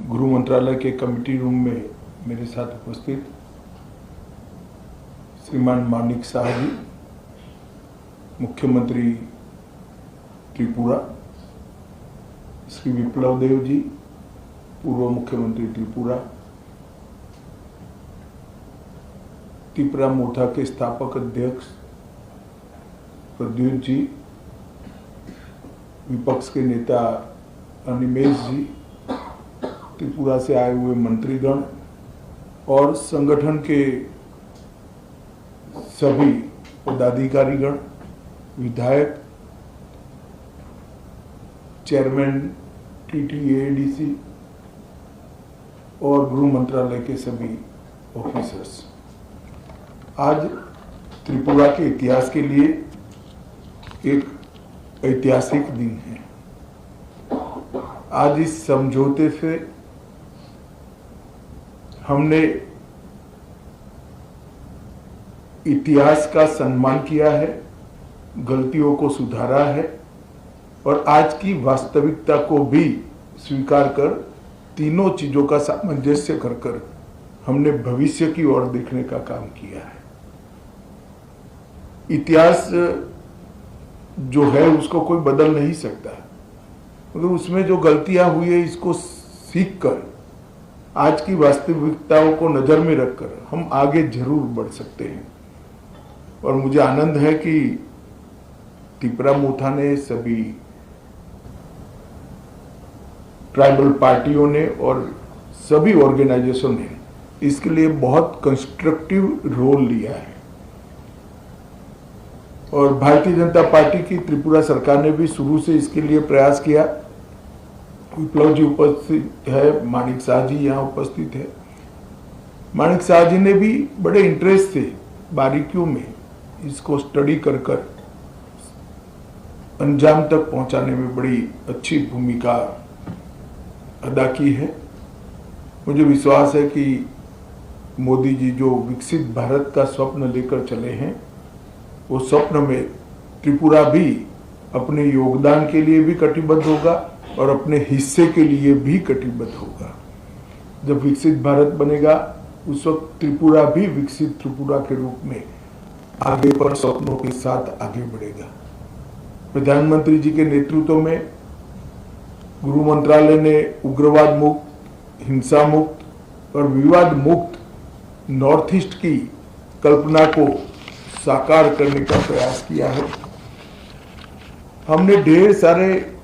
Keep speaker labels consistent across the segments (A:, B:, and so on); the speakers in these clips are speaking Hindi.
A: गृह मंत्रालय के कमेटी रूम में मेरे साथ उपस्थित श्रीमान मानिक शाह जी, मुख्यमंत्री त्रिपुरा, श्री विप्लव देव जी, पूर्व मुख्यमंत्री त्रिपुरा, त्रिपुरा मोर्चा के स्थापक अध्यक्ष प्रद्युत जी, विपक्ष के नेता अनिमेश जी, त्रिपुरा से आए हुए मंत्रीगण और संगठन के सभी पदाधिकारीगण, विधायक, चेयरमैन TTADC और गृह मंत्रालय के सभी ऑफिसर्स। आज त्रिपुरा के इतिहास के लिए एक ऐतिहासिक दिन है। आज इस समझौते से हमने इतिहास का सम्मान किया है, गलतियों को सुधारा है और आज की वास्तविकता को भी स्वीकार कर तीनों चीजों का सामंजस्य कर हमने भविष्य की ओर देखने का काम किया है। इतिहास जो है उसको कोई बदल नहीं सकता, मगर उसमें जो गलतियां हुई है इसको सीखकर आज की वास्तविकताओं को नजर में रखकर हम आगे जरूर बढ़ सकते हैं। और मुझे आनंद है कि त्रिपुरा मोर्चा ने, सभी ट्राइबल पार्टियों ने और सभी ऑर्गेनाइजेशन ने इसके लिए बहुत कंस्ट्रक्टिव रोल लिया है। और भारतीय जनता पार्टी की त्रिपुरा सरकार ने भी शुरू से इसके लिए प्रयास किया। विप्लव जी उपस्थित है, मानिक शाह जी यहाँ उपस्थित है। मानिक शाह जी ने भी बड़े इंटरेस्ट से बारीकियों में इसको स्टडी कर अंजाम तक पहुंचाने में बड़ी अच्छी भूमिका अदा की है। मुझे विश्वास है कि मोदी जी जो विकसित भारत का स्वप्न लेकर चले हैं, वो स्वप्न में त्रिपुरा भी अपने योगदान के लिए भी कटिबद्ध होगा और अपने हिस्से के लिए भी कटिबद्ध होगा। जब विकसित भारत बनेगा उस वक्त त्रिपुरा भी विकसित त्रिपुरा के रूप में आगे पर स्वप्नों के साथ आगे बढ़ेगा। प्रधानमंत्री जी के नेतृत्व में गृह मंत्रालय ने उग्रवाद मुक्त, हिंसा मुक्त और विवाद मुक्त नॉर्थ ईस्ट की कल्पना को साकार करने का प्रयास किया है। हमने ढेर सारे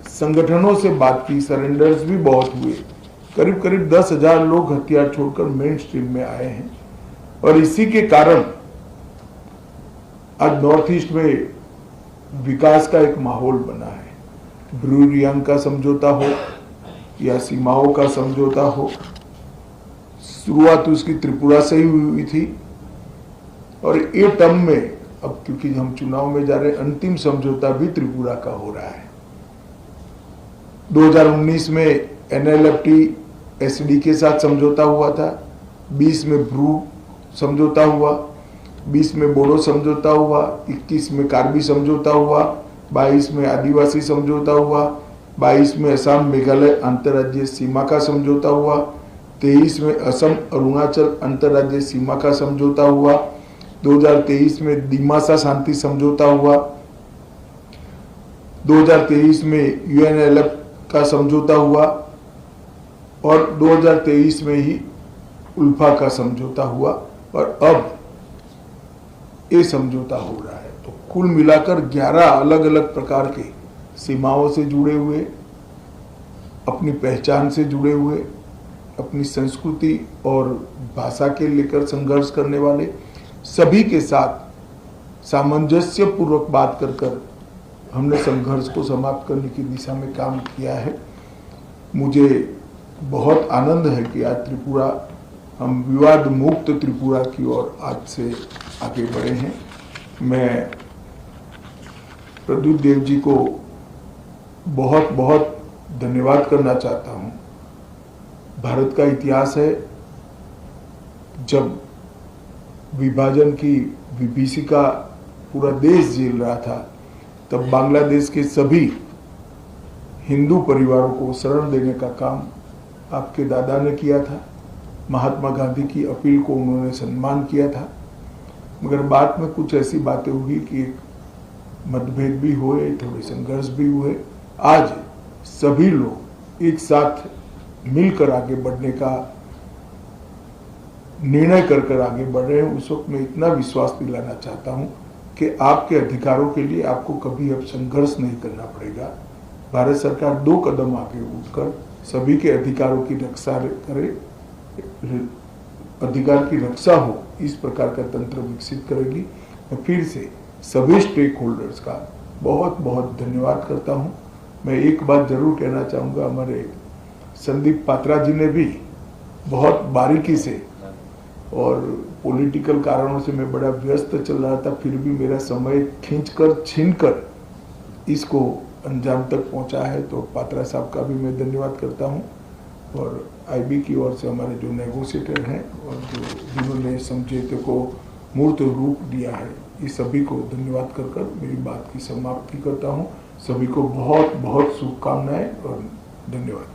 A: संगठनों से बात की, सरेंडर्स भी बहुत हुए। करीब करीब 10,000 लोग हथियार छोड़कर मेन स्ट्रीम में आए हैं और इसी के कारण आज नॉर्थ ईस्ट में विकास का एक माहौल बना है। ब्रू रियांग का समझौता हो या सीमाओं का समझौता हो, शुरुआत उसकी त्रिपुरा से ही हुई थी और ये टर्म में अब क्योंकि हम चुनाव में जा रहे, अंतिम समझौता भी त्रिपुरा का हो रहा है। 2019 में NLFT SD के साथ समझौता हुआ था, 20 में ब्रू समझौता हुआ, 20 में बोडो समझौता हुआ, 21 में कार्बी समझौता हुआ, 22 में आदिवासी समझौता हुआ, 22 में असम मेघालय अंतर्राज्यीय सीमा का समझौता हुआ, 23 में असम अरुणाचल अंतर्राज्यीय सीमा का समझौता हुआ, 2023 में दिमासा शांति समझौता हुआ, 2023 में UNLF का समझौता हुआ और 2023 में ही उल्फा का समझौता हुआ और अब ये समझौता हो रहा है। तो कुल मिलाकर 11 अलग अलग प्रकार के सीमाओं से जुड़े हुए, अपनी पहचान से जुड़े हुए, अपनी संस्कृति और भाषा के लेकर संघर्ष करने वाले सभी के साथ सामंजस्य पूर्वक बात कर हमने संघर्ष को समाप्त करने की दिशा में काम किया है। मुझे बहुत आनंद है कि आज त्रिपुरा, हम विवाद मुक्त त्रिपुरा की ओर आज से आगे बढ़े हैं। मैं प्रद्युत देव जी को बहुत बहुत धन्यवाद करना चाहता हूं। भारत का इतिहास है, जब विभाजन की विभीषिका पूरा देश झेल रहा था, तब बांग्लादेश के सभी हिंदू परिवारों को शरण देने का काम आपके दादा ने किया था। महात्मा गांधी की अपील को उन्होंने सम्मान किया था, मगर बाद में कुछ ऐसी बातें हुई कि मतभेद भी हुए, थोड़े संघर्ष भी हुए। आज सभी लोग एक साथ मिलकर आगे बढ़ने का निर्णय कर आगे बढ़ रहे हैं। उस वक्त मैं इतना विश्वास दिलाना चाहता हूं कि आपके अधिकारों के लिए आपको कभी अब संघर्ष नहीं करना पड़ेगा। भारत सरकार 2 कदम आगे उठकर सभी के अधिकारों की रक्षा करे, अधिकार की रक्षा हो, इस प्रकार का तंत्र विकसित करेगी। मैं फिर से सभी स्टेक होल्डर्स का बहुत बहुत धन्यवाद करता हूं। मैं एक बात जरूर कहना चाहूँगा, हमारे संदीप पात्रा जी ने भी बहुत बारीकी से, और पॉलिटिकल कारणों से मैं बड़ा व्यस्त चल रहा था, फिर भी मेरा समय खींचकर छीनकर इसको अंजाम तक पहुंचा है, तो पात्रा साहब का भी मैं धन्यवाद करता हूं। और आईबी की ओर से हमारे जो नेगोशिएटर हैं और जिन्होंने समझौते को मूर्त रूप दिया है, इस सभी को धन्यवाद कर मेरी बात की समाप्ति करता हूं। सभी को बहुत बहुत शुभकामनाएं और धन्यवाद।